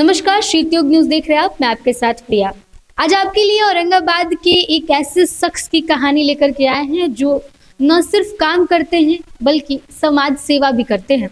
नमस्कार, शीतयोग न्यूज देख रहे हैं आप। मैं आपके साथ प्रिया। आज आपके लिए औरंगाबाद के एक ऐसे शख्स की कहानी लेकर के आए हैं जो न सिर्फ काम करते हैं बल्कि समाज सेवा भी करते हैं।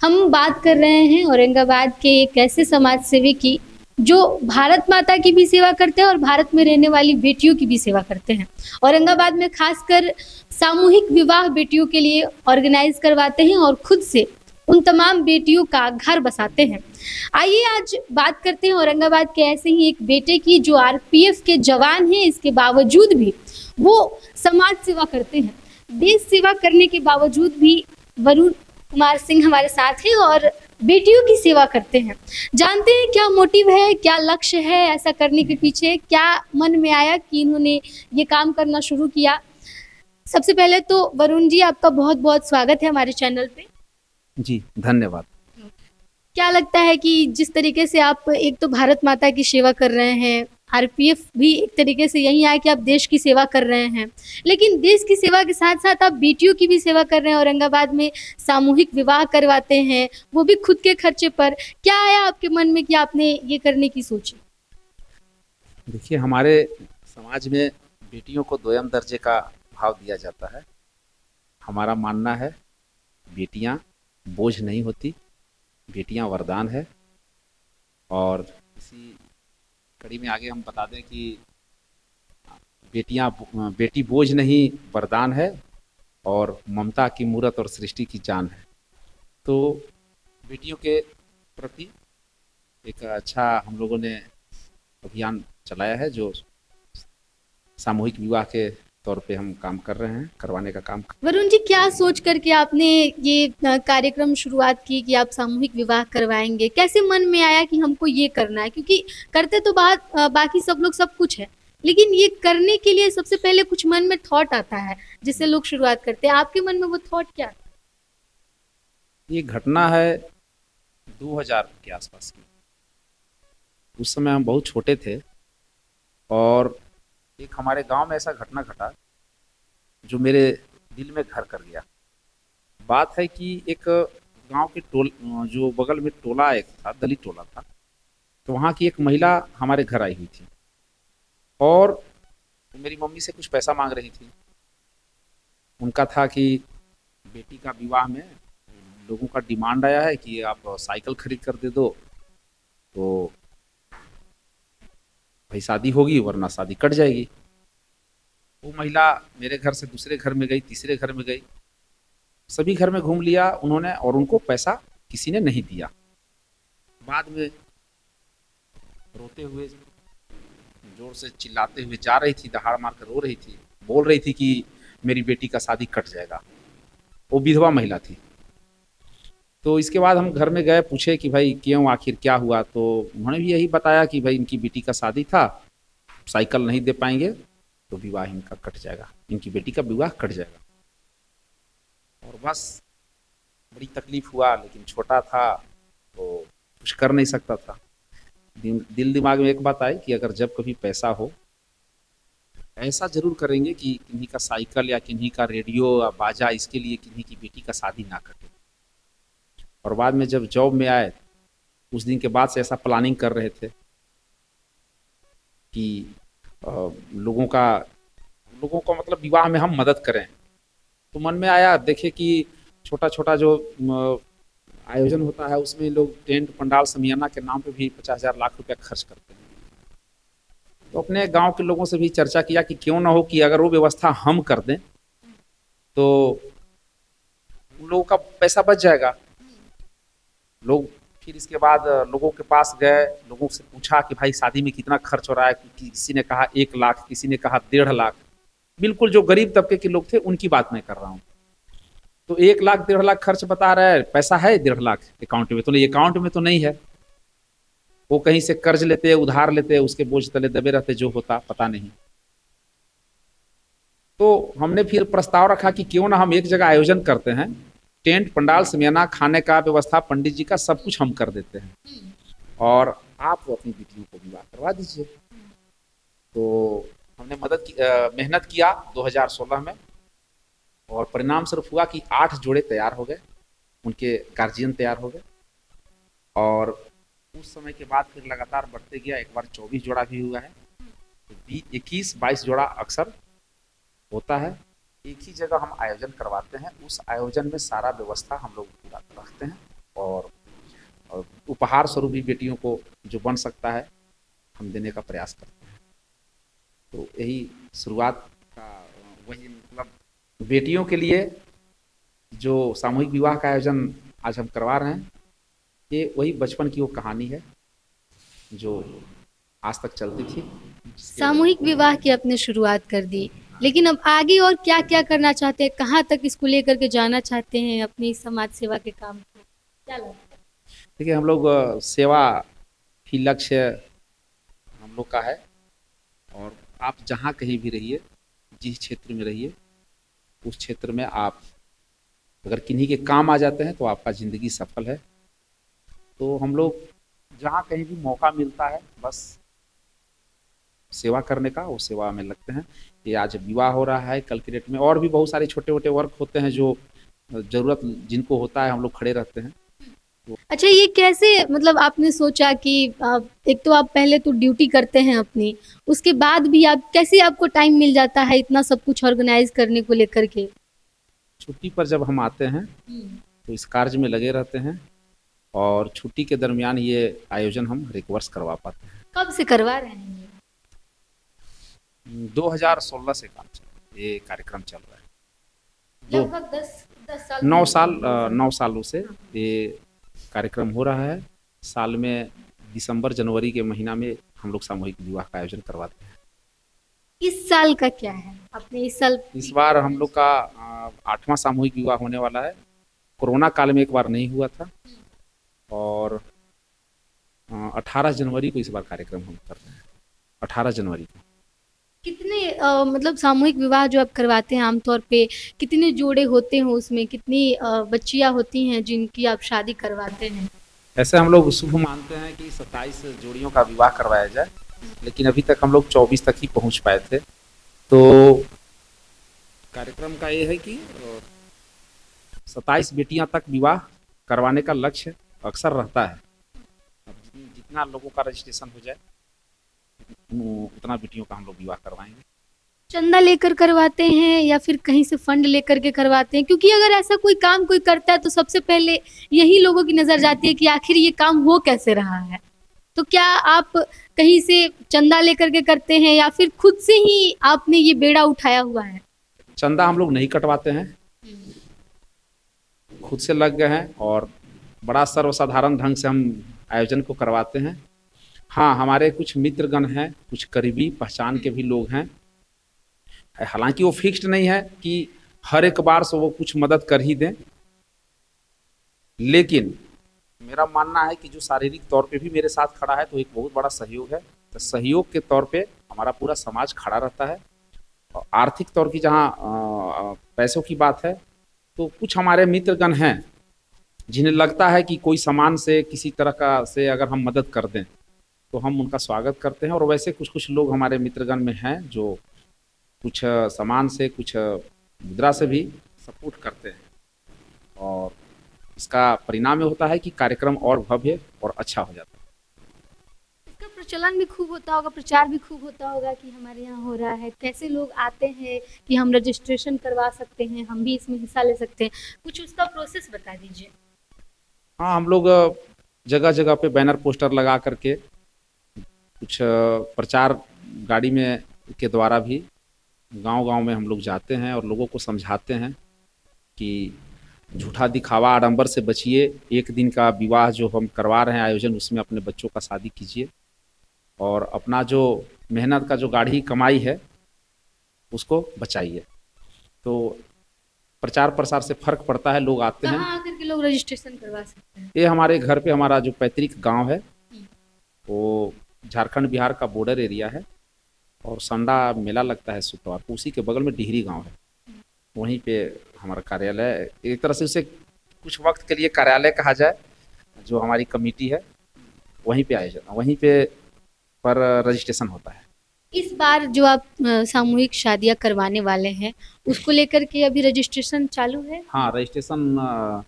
हम बात कर रहे हैं औरंगाबाद के एक ऐसे समाज सेवी की जो भारत माता की भी सेवा करते हैं और भारत में रहने वाली बेटियों की भी सेवा करते हैं। औरंगाबाद में खासकर सामूहिक विवाह बेटियों के लिए ऑर्गेनाइज करवाते हैं और खुद से उन तमाम बेटियों का घर बसाते हैं। आइए आज बात करते हैं औरंगाबाद के ऐसे ही एक बेटे की जो आरपीएफ के जवान हैं। इसके बावजूद भी वो समाज सेवा करते हैं। देश सेवा करने के बावजूद भी वरुण कुमार सिंह हमारे साथ हैं और बेटियों की सेवा करते हैं। जानते हैं क्या मोटिव है, क्या लक्ष्य है ऐसा करने के पीछे, क्या मन में आया कि इन्होंने ये काम करना शुरू किया। सबसे पहले तो वरुण जी, आपका बहुत बहुत स्वागत है हमारे चैनल पे। जी धन्यवाद। क्या लगता है कि जिस तरीके से आप एक तो भारत माता की सेवा कर रहे हैं, आरपीएफ भी एक तरीके से यही है कि आप देश की सेवा कर रहे हैं, लेकिन देश की सेवा के साथ साथ आप बेटियों की भी सेवा कर रहे हैं। औरंगाबाद में सामूहिक विवाह करवाते हैं, वो भी खुद के खर्चे पर। क्या आया आपके मन में कि आपने ये करने की सोची? देखिए, हमारे समाज में बेटियों को दोयम दर्जे का भाव दिया जाता है। हमारा मानना है बेटियां बोझ नहीं होती, बेटियां वरदान है। और इसी कड़ी में आगे हम बता दें कि बेटी बोझ नहीं वरदान है और ममता की मूरत और सृष्टि की जान है। तो बेटियों के प्रति एक अच्छा हम लोगों ने अभियान चलाया है जो सामूहिक विवाह के तौर पे हम काम कर रहे हैं, करवाने का काम। वरुण जी, क्या सोच करके आपने ये कार्यक्रम शुरुआत की कि आप सामूहिक विवाह करवाएंगे? कैसे मन में आया कि हमको ये करना है? क्योंकि करते तो बाकी सब लोग सब कुछ है, लेकिन ये करने के लिए सबसे पहले कुछ मन में थॉट आता है जिससे लोग शुरुआत करते हैं। आपके मन में वो थॉट क्या था? ये घटना है 2000 के आसपास की। उस समय हम बहुत छोटे थे और एक हमारे गांव में ऐसा घटना घटा जो मेरे दिल में घर कर गया। बात है कि एक गांव के जो बगल में टोला एक था, दलित टोला था, तो वहाँ की एक महिला हमारे घर आई हुई थी और मेरी मम्मी से कुछ पैसा मांग रही थी। उनका था कि बेटी का विवाह में लोगों का डिमांड आया है कि आप साइकिल खरीद कर दे दो तो भाई शादी होगी, वरना शादी कट जाएगी। वो महिला मेरे घर से दूसरे घर में गई, तीसरे घर में गई, सभी घर में घूम लिया उन्होंने और उनको पैसा किसी ने नहीं दिया। बाद में रोते हुए, जोर से चिल्लाते हुए जा रही थी, दहाड़ मार कर रो रही थी, बोल रही थी कि मेरी बेटी का शादी कट जाएगा। वो विधवा महिला थी। तो इसके बाद हम घर में गए, पूछे कि भाई क्यों, आखिर क्या हुआ। तो उन्होंने भी यही बताया कि भाई इनकी बेटी का शादी था, साइकिल नहीं दे पाएंगे तो विवाह इनका कट जाएगा, इनकी बेटी का विवाह कट जाएगा। और बस बड़ी तकलीफ हुआ, लेकिन छोटा था तो कुछ कर नहीं सकता था। दिल दिमाग में एक बात आई कि अगर जब कभी पैसा हो, ऐसा जरूर करेंगे कि किन्हीं का साइकिल या किन्हीं का रेडियो या बाजा, इसके लिए किन्हीं की बेटी का शादी ना कटे। और बाद में जब जॉब में आए, उस दिन के बाद से ऐसा प्लानिंग कर रहे थे कि लोगों का मतलब विवाह में हम मदद करें। तो मन में आया, देखे कि छोटा छोटा जो आयोजन होता है उसमें लोग टेंट पंडाल समियाना के नाम पे भी 50,000 लाख रुपया खर्च करते हैं। तो अपने गांव के लोगों से भी चर्चा किया कि क्यों ना हो कि अगर वो व्यवस्था हम कर दें तो उन लोगों का पैसा बच जाएगा। लोग फिर इसके बाद लोगों के पास गए, लोगों से पूछा कि भाई शादी में कितना खर्च हो रहा है। किसी ने कहा 1 लाख, किसी ने कहा 1.5 लाख। बिल्कुल जो गरीब तबके के लोग थे उनकी बात मैं कर रहा हूँ। तो 1 लाख 1.5 लाख खर्च बता रहा है, पैसा है 1.5 लाख अकाउंट में, तो नहीं, अकाउंट में तो नहीं है। वो कहीं से कर्ज लेते, उधार लेते, उसके बोझ तले दबे रहते, जो होता पता नहीं। तो हमने फिर प्रस्ताव रखा कि क्यों ना हम एक जगह आयोजन करते हैं, टेंट पंडाल समियाना, खाने का व्यवस्था, पंडित जी का सब कुछ हम कर देते हैं और आप अपनी बेटियों को विवाह करवा दीजिए। तो हमने मेहनत किया 2016 में और परिणाम स्वरूप हुआ कि 8 जोड़े तैयार हो गए, उनके गार्जियन तैयार हो गए और उस समय के बाद फिर लगातार बढ़ते गया, एक बार 24 जोड़ा भी हुआ है, तो 21-22 जोड़ा अक्सर होता है। एक ही जगह हम आयोजन करवाते हैं, उस आयोजन में सारा व्यवस्था हम लोग पूरा रखते हैं, और उपहार स्वरूप भी बेटियों को जो बन सकता है हम देने का प्रयास करते हैं। तो यही शुरुआत का वही मतलब बेटियों के लिए जो सामूहिक विवाह का आयोजन आज हम करवा रहे हैं, ये वही बचपन की वो कहानी है जो आज तक चलती थी। सामूहिक विवाह की आपने शुरुआत कर दी, लेकिन अब आगे और क्या क्या करना चाहते हैं, कहाँ तक इसको लेकर के जाना चाहते हैं अपनी समाज सेवा के काम को, क्या लगता है? देखिए, हम लोग सेवा ही लक्ष्य हम लोग का है, और आप जहाँ कहीं भी रहिए, जिस क्षेत्र में रहिए, उस क्षेत्र में आप अगर किन्हीं के काम आ जाते हैं तो आपका ज़िंदगी सफल है। तो हम लोग जहाँ कहीं भी मौका मिलता है बस सेवा करने का, वो सेवा में लगते हैं। ये आज विवाह हो रहा है, कल की डेट में और भी बहुत सारे छोटे मोटे वर्क होते हैं जो ज़रूरत जिनको होता है हम लोग खड़े रहते हैं। अच्छा, ये कैसे मतलब आपने सोचा कि एक तो आप पहले तो ड्यूटी करते हैं अपनी, उसके बाद भी आप कैसे आपको टाइम मिल जाता है इतना सब कुछ ऑर्गेनाइज करने को लेकर के? छुट्टी पर जब हम आते हैं तो इस कार्य में लगे रहते हैं, और छुट्टी के दरमियान ये आयोजन हम हर एक वर्ष करवा पाते हैं। कब से करवा रहे हैं ये? 2016 से ये कार्यक्रम चल रहा है। दो लगभग 10 साल 9 साल 9 सालों से ये कार्यक्रम हो रहा है। साल में दिसंबर जनवरी के महीना में हम लोग सामूहिक विवाह का आयोजन करवाते हैं। इस साल का क्या है? आपने इस साल इस बार हम लोग का 8वां सामूहिक विवाह होने वाला है। कोरोना काल में एक बार नहीं हुआ था, और 18 जनवरी को इस बार कार्यक्रम हम कर रहे हैं। 18 जनवरी को। कितने मतलब सामूहिक विवाह जो आप करवाते हैं आमतौर पे कितने जोड़े होते हैं उसमें, कितनी बच्चियां होती हैं जिनकी आप शादी करवाते हैं? ऐसे हम लोग शुभ मानते हैं कि 27 जोड़ियों का विवाह करवाया जाए, लेकिन अभी तक हम लोग 24 तक ही पहुंच पाए थे। तो कार्यक्रम का ये है कि 27 बेटियां तक विवाह करवाने का लक्ष्य अक्सर रहता है। अब जितना लोगों का रजिस्ट्रेशन हो जाए उतना बेटियों का हम लोग विवाह करवाएंगे। चंदा लेकर करवाते हैं या फिर कहीं से फंड लेकर के करवाते हैं? क्योंकि अगर ऐसा कोई काम कोई करता है तो सबसे पहले यही लोगों की नज़र जाती है कि आखिर ये काम हो कैसे रहा है। तो क्या आप कहीं से चंदा लेकर के करते हैं या फिर खुद से ही आपने ये बेड़ा उठाया हुआ है? चंदा हम लोग नहीं कटवाते हैं, खुद से लग गए हैं, और बड़ा सर्वसाधारण ढंग से हम आयोजन को करवाते हैं। हाँ, हमारे कुछ मित्रगण हैं, कुछ करीबी पहचान के भी लोग हैं। हालांकि वो फिक्स्ड नहीं है कि हर एक बार से वो कुछ मदद कर ही दें, लेकिन मेरा मानना है कि जो शारीरिक तौर पे भी मेरे साथ खड़ा है तो एक बहुत बड़ा सहयोग है। तो सहयोग के तौर पे हमारा पूरा समाज खड़ा रहता है। और आर्थिक तौर की जहाँ पैसों की बात है, तो कुछ हमारे मित्रगण हैं जिन्हें लगता है कि कोई सामान से किसी तरह का से अगर हम मदद कर दें तो हम उनका स्वागत करते हैं। और वैसे कुछ कुछ लोग हमारे मित्रगण में हैं जो कुछ सामान से, कुछ मुद्रा से भी सपोर्ट करते हैं, और इसका परिणाम ये होता है कि कार्यक्रम और भव्य और अच्छा हो जाता है। इसका प्रचलन भी खूब होता होगा, प्रचार भी खूब होता होगा कि हमारे यहाँ हो रहा है। कैसे लोग आते हैं कि हम रजिस्ट्रेशन करवा सकते हैं, हम भी इसमें हिस्सा ले सकते हैं, कुछ उसका प्रोसेस बता दीजिए। हाँ, हम लोग जगह जगह पे बैनर पोस्टर लगा करके कुछ प्रचार गाड़ी में के द्वारा भी गांव गांव में हम लोग जाते हैं और लोगों को समझाते हैं कि झूठा दिखावा आडंबर से बचिए। एक दिन का विवाह जो हम करवा रहे हैं आयोजन, उसमें अपने बच्चों का शादी कीजिए, और अपना जो मेहनत का जो गाढ़ी कमाई है उसको बचाइए। तो प्रचार प्रसार से फर्क पड़ता है, लोग आते हैं। कहाँ आकर के लोग रजिस्ट्रेशन करवा सकते हैं? ये हमारे घर पे, हमारा जो पैतृक गांव है वो झारखंड बिहार का बॉर्डर एरिया है, और संडा मेला लगता है शुक्रवार को, उसी के बगल में डिहरी गांव है, वहीं पे हमारा कार्यालय, एक तरह से उसे कुछ वक्त के लिए कार्यालय कहा जाए, जो हमारी कमेटी है वहीं पे आयोजन, वहीं पे पर रजिस्ट्रेशन होता है। इस बार जो आप सामूहिक शादियां करवाने वाले हैं उसको लेकर के अभी रजिस्ट्रेशन चालू है? हाँ, रजिस्ट्रेशन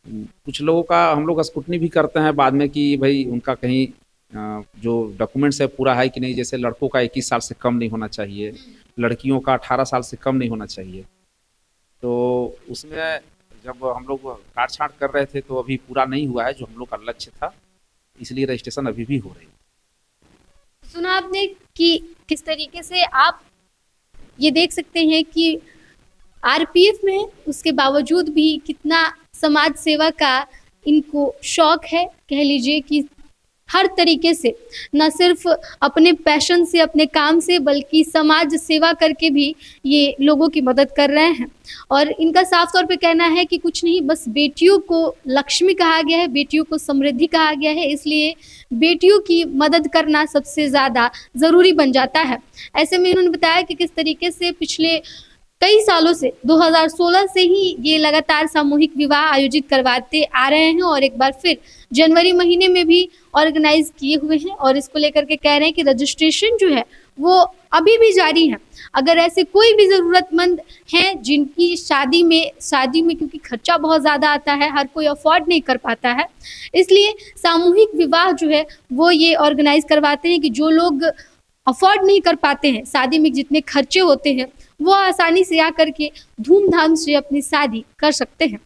कुछ लोगों का हम लोग स्क्रूटनी भी करते हैं बाद में कि भाई उनका कहीं जो डॉक्यूमेंट्स है पूरा है कि नहीं। जैसे लड़कों का 21 साल से कम नहीं होना चाहिए, लड़कियों का 18 साल से कम नहीं होना चाहिए। तो उसमें जब हम लोग काट छाँट कर रहे थे तो अभी पूरा नहीं हुआ है जो हम लोग का लक्ष्य था, इसलिए रजिस्ट्रेशन अभी भी हो रही है। सुना आपने कि किस तरीके से आप ये देख सकते हैं कि आरपीएफ में उसके बावजूद भी कितना समाज सेवा का इनको शौक है। कह लीजिए कि हर तरीके से न सिर्फ अपने पैशन से, अपने काम से, बल्कि समाज सेवा करके भी ये लोगों की मदद कर रहे हैं। और इनका साफ तौर पे कहना है कि कुछ नहीं, बस बेटियों को लक्ष्मी कहा गया है, बेटियों को समृद्धि कहा गया है, इसलिए बेटियों की मदद करना सबसे ज़्यादा ज़रूरी बन जाता है। ऐसे में इन्होंने बताया कि किस तरीके से पिछले कई सालों से 2016 से ही ये लगातार सामूहिक विवाह आयोजित करवाते आ रहे हैं और एक बार फिर जनवरी महीने में भी ऑर्गेनाइज किए हुए हैं। और इसको लेकर के कह रहे हैं कि रजिस्ट्रेशन जो है वो अभी भी जारी है। अगर ऐसे कोई भी ज़रूरतमंद हैं जिनकी शादी में क्योंकि खर्चा बहुत ज़्यादा आता है, हर कोई अफोर्ड नहीं कर पाता है, इसलिए सामूहिक विवाह जो है वो ये ऑर्गेनाइज करवाते हैं कि जो लोग अफोर्ड नहीं कर पाते हैं, शादी में जितने खर्चे होते हैं वो आसानी से आकर के धूमधाम से अपनी शादी कर सकते हैं।